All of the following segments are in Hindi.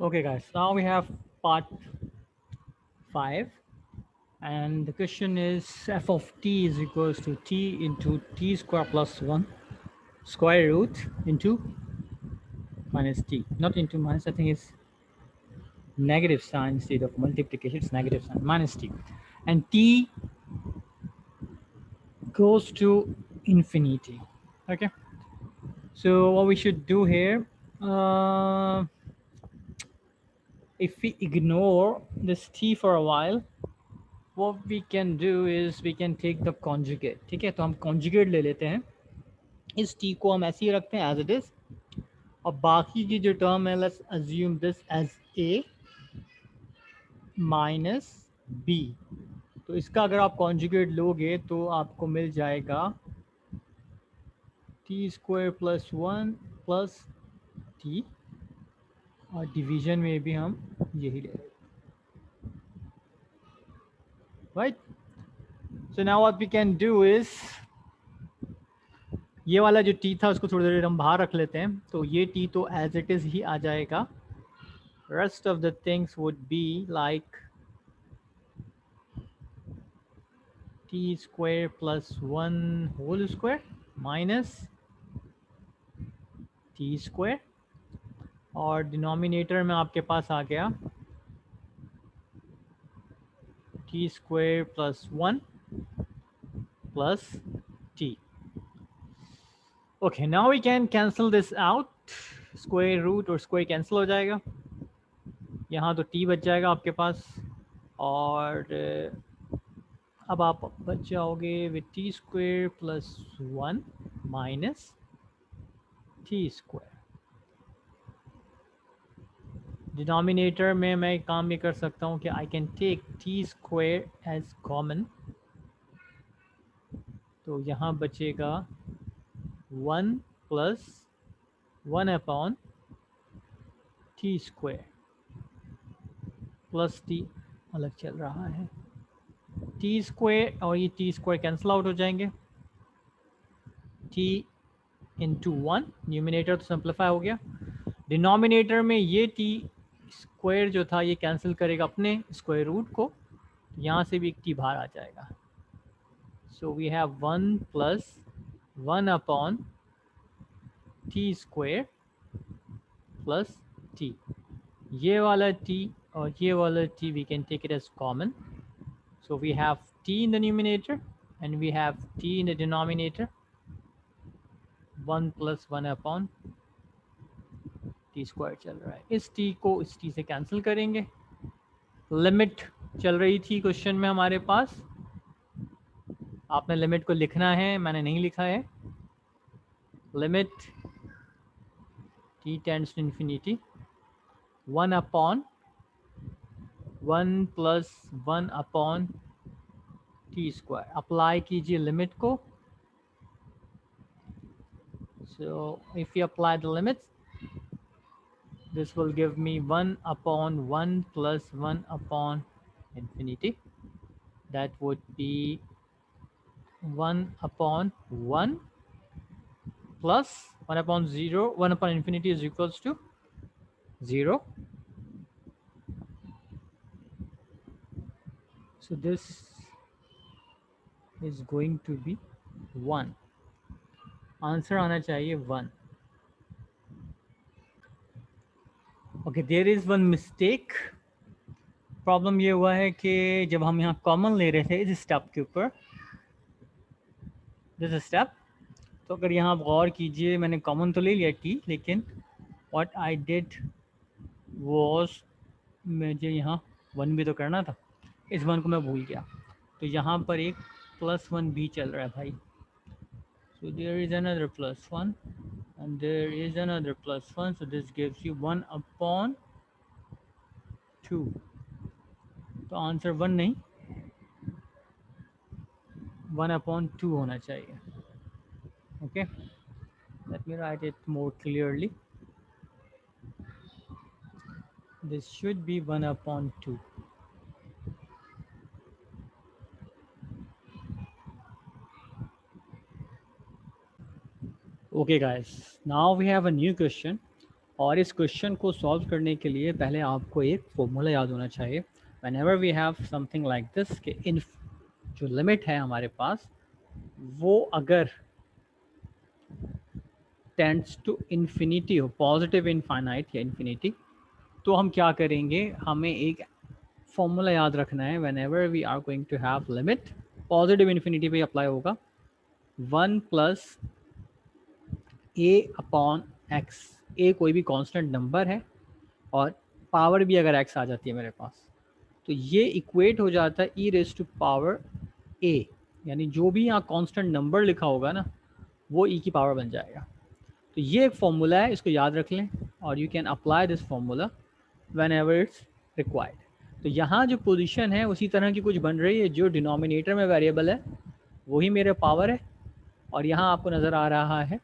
Okay, guys, now we have part 5, and the question is f of t is equals to t into t square plus 1 square root into minus t. Not into minus, I think it's negative sign instead of multiplication, it's negative sign, minus t. And t goes to infinity. Okay, so what we should do here, if we ignore this t for a while, what we can do is we can take the conjugate. ठीक है, तो हम conjugate ले लेते हैं, इस t को हम ऐसे ही रखते हैं as it is, और बाकी की जो टर्म है let's assume this as a minus b. तो इसका अगर आप conjugate लोगे तो आपको मिल जाएगा t square plus 1 plus t, और डिवीजन में भी हम यही ले रहे हैं, right? So now what we can do is, ये वाला जो t था उसको थोड़ी देर हम बाहर रख लेते हैं, तो ये t तो as it is ही आ जाएगा. Rest of the things would be like t square plus 1 whole square minus t square, और डिनोमिनेटर में आपके पास आ गया t square plus 1 plus t. Okay, now we can cancel this out. Square root और स्क्वायर कैंसिल हो जाएगा, यहाँ तो t बच जाएगा आपके पास, और अब आप बच जाओगे with T square plus 1 minus T square. Denominator में मैं एक काम भी कर सकता हूँ कि I can take T square as common, तो यहाँ बचेगा 1 plus 1 upon T square plus T अलग चल रहा है, टी स्क्वायर और ये टी स्क्वायर कैंसिल आउट हो जाएंगे, टी इंटू 1, न्यूमिनेटर तो सिंप्लीफाई हो गया, डिनोमिनेटर में ये टी स्क्वायर जो था ये कैंसिल करेगा अपने स्क्वायर रूट को, यहाँ से भी एक टी बाहर आ जाएगा. So we have 1 plus 1 upon T square plus T. ये वाला टी और ये वाला T we can take it as common, so we have T in the numerator and we have T in the denominator. 1 plus 1 upon T square चल रहा है, इस टी को इस टी से कैंसिल करेंगे. लिमिट चल रही थी क्वेश्चन में हमारे पास, आपने लिमिट को लिखना है, मैंने नहीं लिखा है. Limit t tends to infinity 1 upon 1 plus 1 upon T square. Apply कीजिए लिमिट को. So if you apply the limits, this will give me 1 upon 1 plus 1 upon infinity. That would be 1 upon 1 plus 1 upon 0. 1 upon infinity is equals to 0. So this is going to be 1. Answer आना चाहिए 1. Okay, there is one mistake. Problem ये हुआ है कि जब हम यहाँ कॉमन ले रहे थे इस स्टेप के ऊपर, दिस स्टेप, तो अगर यहाँ आप गौर कीजिए, मैंने कॉमन तो ले लिया टी, लेकिन व्हाट आई डिड वाज, मुझे यहाँ 1 भी तो करना था, इस 1 को मैं भूल गया, तो यहाँ पर एक प्लस 1 भी चल रहा है भाई. So there is another plus 1 and there is another plus 1, so this gives you 1 upon 2. तो आंसर 1 नहीं 1 upon 2 होना चाहिए. Okay, let me write it more clearly. This should be 1 upon 2. Okay guys, now we have a new question. और इस क्वेश्चन को सॉल्व करने के लिए पहले आपको एक फॉर्मूला याद होना चाहिए। Whenever we have something like this कि इन जो लिमिट है हमारे पास वो अगर टेंड्स टू इन्फिनिटी हो, पॉजिटिव इनफाइनाइट या इन्फिनिटी, तो हम क्या करेंगे, हमें एक फॉर्मूला याद रखना है। Whenever we are going to have limit, positive infinity पे अप्लाई होगा 1 plus A upon X. A कोई भी कांस्टेंट नंबर है और पावर भी अगर एक्स आ जाती है मेरे पास, तो ये इक्वेट हो जाता है ई रेज टू पावर ए, यानी जो भी यहाँ कांस्टेंट नंबर लिखा होगा ना वो ई की पावर बन जाएगा। तो ये एक फॉर्मूला है, इसको याद रख लें और you can apply this formula when ever its required. तो यहाँ जो पोजीशन है उसी तरह की कुछ बन रही है, जो डिनोमिनेटर में वेरिएबल है वही मेरे पावर है और यहाँ आपको नज़र आ रहा है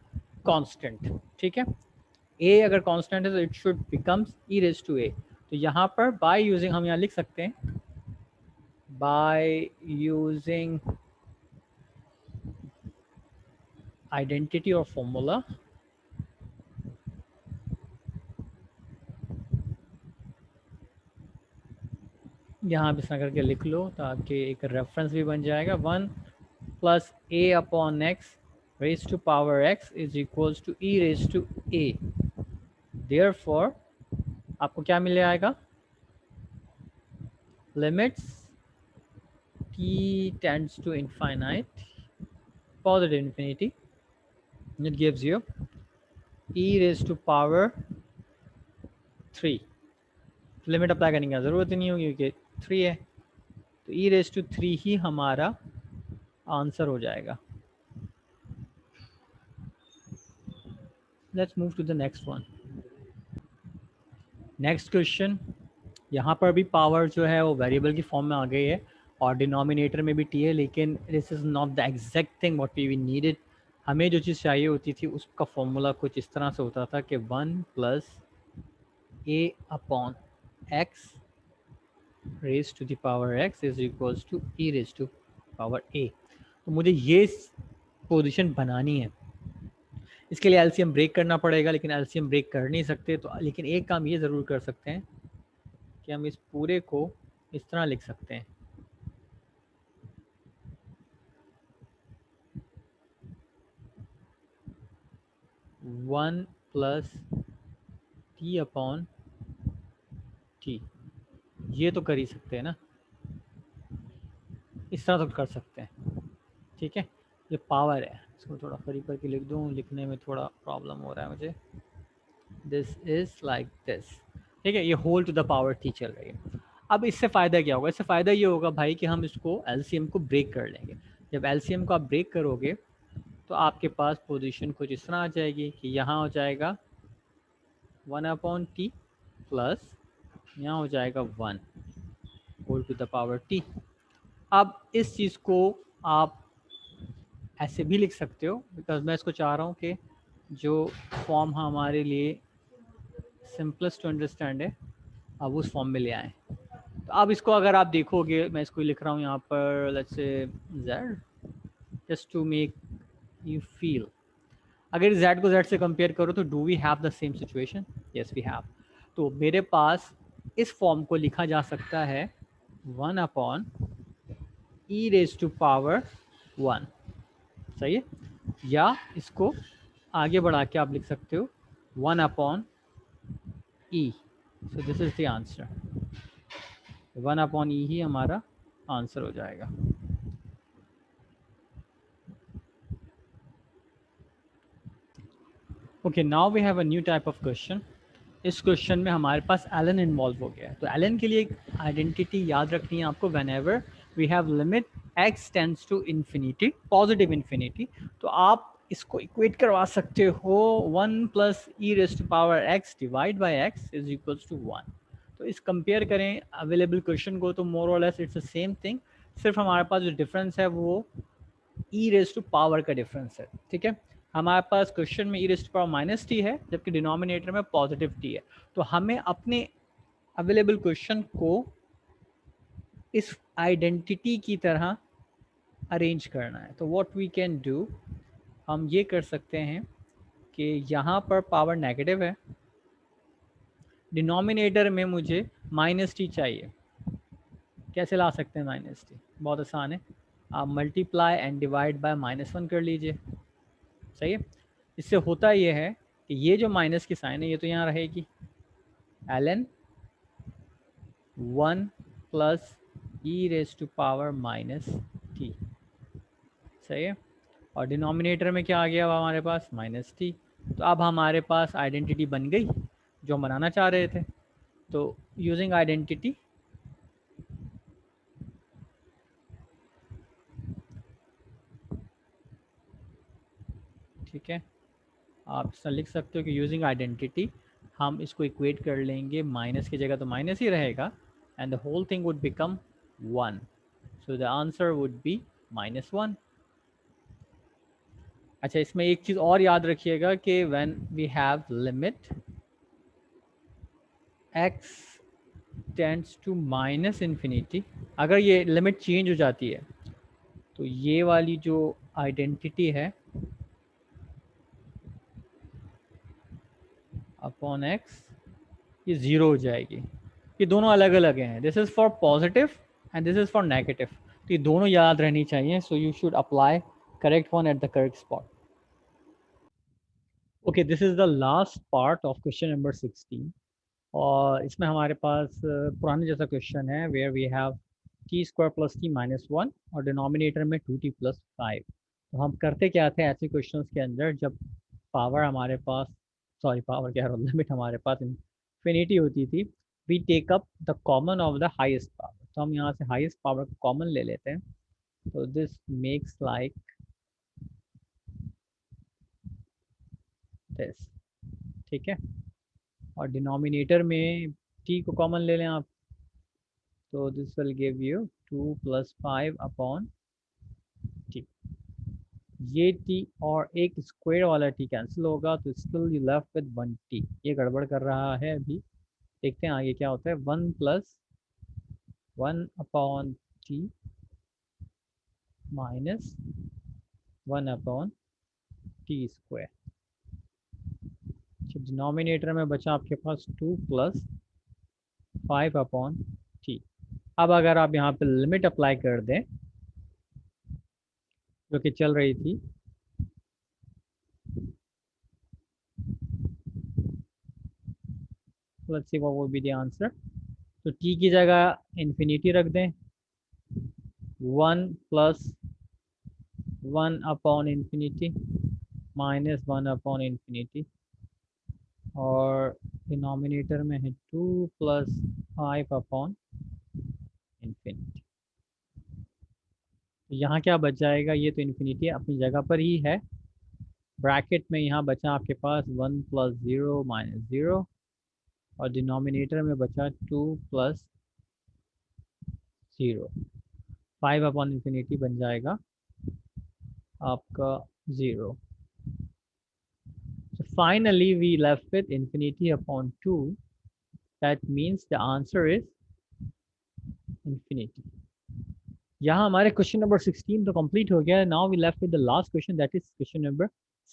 कांस्टेंट। ठीक है, ए अगर कांस्टेंट है तो it should becomes e raise to a. तो यहाँ पर बाय यूजिंग हम यहाँ लिख सकते हैं बाय यूजिंग आइडेंटिटी और फॉर्मूला, यहाँ भी इस तरह करके लिख लो ताकि एक रेफरेंस भी बन जाएगा। 1 plus A upon x raise to power x is equals to e raise to a. Therefore आपको क्या मिल जाएगा, limits t tends to infinite positive infinity, it gives you e raised to power 3। Limit apply करने की ज़रूरत ही नहीं होगी क्योंकि 3 है, तो e raised to 3 ही हमारा आंसर हो जाएगा। Let's move to the next one. Next question, यहाँ पर भी पावर जो है वो वेरिएबल की फॉर्म में आ गई है और डिनोमिनेटर में भी टी है, लेकिन this is not the exact thing what we needed. हमें जो चीज़ चाहिए होती थी उसका फॉर्मूला कुछ इस तरह से होता था कि 1 plus A upon x raise to the power x is equals to e raise to power a. तो मुझे ये पोजीशन बनानी है, इसके लिए एलसीएम ब्रेक करना पड़ेगा, लेकिन एलसीएम ब्रेक कर नहीं सकते। तो लेकिन एक काम ये ज़रूर कर सकते हैं कि हम इस पूरे को इस तरह लिख सकते हैं, one plus T upon T. ये तो कर ही सकते हैं ना, इस तरह तो कर सकते हैं। ठीक है, ये पावर है, इसको थोड़ा फ्री करके लिख दूँ, लिखने में थोड़ा प्रॉब्लम हो रहा है मुझे। This is like this. ठीक है, ये whole to the power t चल रही है। अब इससे फ़ायदा क्या होगा, इससे फ़ायदा ये होगा भाई कि हम इसको एलसीएम को ब्रेक कर लेंगे। जब एलसीएम को आप ब्रेक करोगे तो आपके पास पोजीशन कुछ इस तरह आ जाएगी कि यहाँ हो जाएगा 1 अपॉन टी प्लस यहाँ हो जाएगा 1 whole to the power t. अब इस चीज़ को आप ऐसे भी लिख सकते हो, बिकॉज मैं इसको चाह रहा हूँ कि जो फॉर्म हमारे लिए सिंपलेस्ट टू अंडरस्टैंड है अब उस फॉर्म में ले आए। तो अब इसको अगर आप देखोगे, मैं इसको लिख रहा हूँ यहाँ पर let's say z, just to make you feel. अगर z को z से कंपेयर करो तो do we have the same situation? Yes we have. तो मेरे पास इस फॉर्म को लिखा जा सकता है 1 upon e raise to power 1, सही है, या इसको आगे बढ़ा के आप लिख सकते हो 1 upon e. So this is the answer, 1 upon e ही हमारा आंसर हो जाएगा। Okay, now we have a new type of question. इस क्वेश्चन में हमारे पास एलन इन्वॉल्व हो गया है। तो एलन के लिए एक आइडेंटिटी याद रखनी है आपको, whenever we have limit x tends to infinity, positive infinity, तो आप इसको इक्वेट करवा सकते हो 1 plus e raise to power x divide by x is equals to 1। तो इस कंपेयर करें अवेलेबल क्वेश्चन को तो मोर और less it's the same thing, सिर्फ हमारे पास जो डिफरेंस है वो ई रेज टू पावर का डिफरेंस है। ठीक है, हमारे पास क्वेश्चन में e raise to power minus t है जबकि डिनोमिनेटर में पॉजिटिव टी है। तो हमें अपने अवेलेबल क्वेश्चन को इस आइडेंटिटी की तरह अरेंज करना है। तो व्हाट वी कैन डू, हम ये कर सकते हैं कि यहाँ पर पावर नेगेटिव है डिनोमिनेटर में मुझे माइनस टी चाहिए। कैसे ला सकते हैं माइनस टी? बहुत आसान है, आप मल्टीप्लाई एंड डिवाइड बाय -1 कर लीजिए। सही है। इससे होता ये है कि ये जो माइनस की साइन है ये तो यहाँ रहेगी, ln 1 प्लस e⁻⁻t। सही है। और डिनोमिनेटर में क्या आ गया अब हमारे पास? -t। तो अब हमारे पास आइडेंटिटी बन गई जो हम बनाना चाह रहे थे। तो यूजिंग आइडेंटिटी, ठीक है, आप इसमें लिख सकते हो कि यूजिंग आइडेंटिटी हम इसको इक्वेट कर लेंगे, माइनस की जगह तो माइनस ही रहेगा, and the whole thing would become 1। So the answer would be -1। अच्छा, इसमें एक चीज़ और याद रखिएगा कि when we have limit x tends to -∞, अगर ये लिमिट चेंज हो जाती है तो ये वाली जो आइडेंटिटी है अपॉन x ये ज़ीरो हो जाएगी। ये दोनों अलग अलग हैं, this is for positive and this is for negative. तो ये दोनों याद रहनी चाहिए। So you should apply correct one at the correct spot. Okay, this is the last part of question number 16, और इसमें हमारे पास पुराने जैसा क्वेश्चन है, where we have t² plus t-1 और डिनोमिनेटर में 2t प्लस 5। तो हम करते क्या थे ऐसे क्वेश्चंस के अंदर, जब पावर हमारे पास, सॉरी पावर कह रहा हूँ, लिमिट हमारे पास इन्फिनिटी होती थी, we take up the common of the highest power. तो हम यहाँ से हाईएस्ट पावर को कॉमन ले लेते हैं। तो दिस मेक्स लाइक दिस, ठीक है। और डिनोमिनेटर में t को कॉमन ले लें आप, तो this will give you 2 plus 5 upon t। ये t और एक स्क्वायर वाला t कैंसिल होगा, तो still you left with 1t। ये गड़बड़ कर रहा है अभी, देखते हैं आगे क्या होता है। 1 plus 1 upon t minus 1 upon T square. Denominator में बचा आपके पास 2 प्लस 5 अपॉन टी। अब अगर आप यहाँ पे लिमिट अप्लाई कर दें जो कि चल रही थी, let's see what would be the answer. तो t की जगह इन्फिनिटी रख दें, 1 plus 1 upon infinity minus 1 upon infinity, और डिनोमिनेटर में है 2 प्लस 5 अपॉन इन्फिनिटी। तो यहाँ क्या बच जाएगा? ये तो इन्फिनिटी अपनी जगह पर ही है, ब्रैकेट में यहाँ बचा आपके पास 1 प्लस 0 माइनस 0, और डिनोमिनेटर में बचा 2 प्लस 0। 5 अपॉन इन्फिनिटी बन जाएगा आपका 0। So finally we left with infinity upon 2. That means the answer is infinity. यहाँ हमारे क्वेश्चन नंबर 16 तो कंप्लीट हो गया। Now we left with the last question, that is question number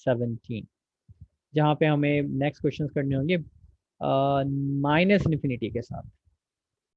17, जहाँ पे हमें नेक्स्ट क्वेश्चन करने होंगे माइनस इन्फिनिटी के साथ।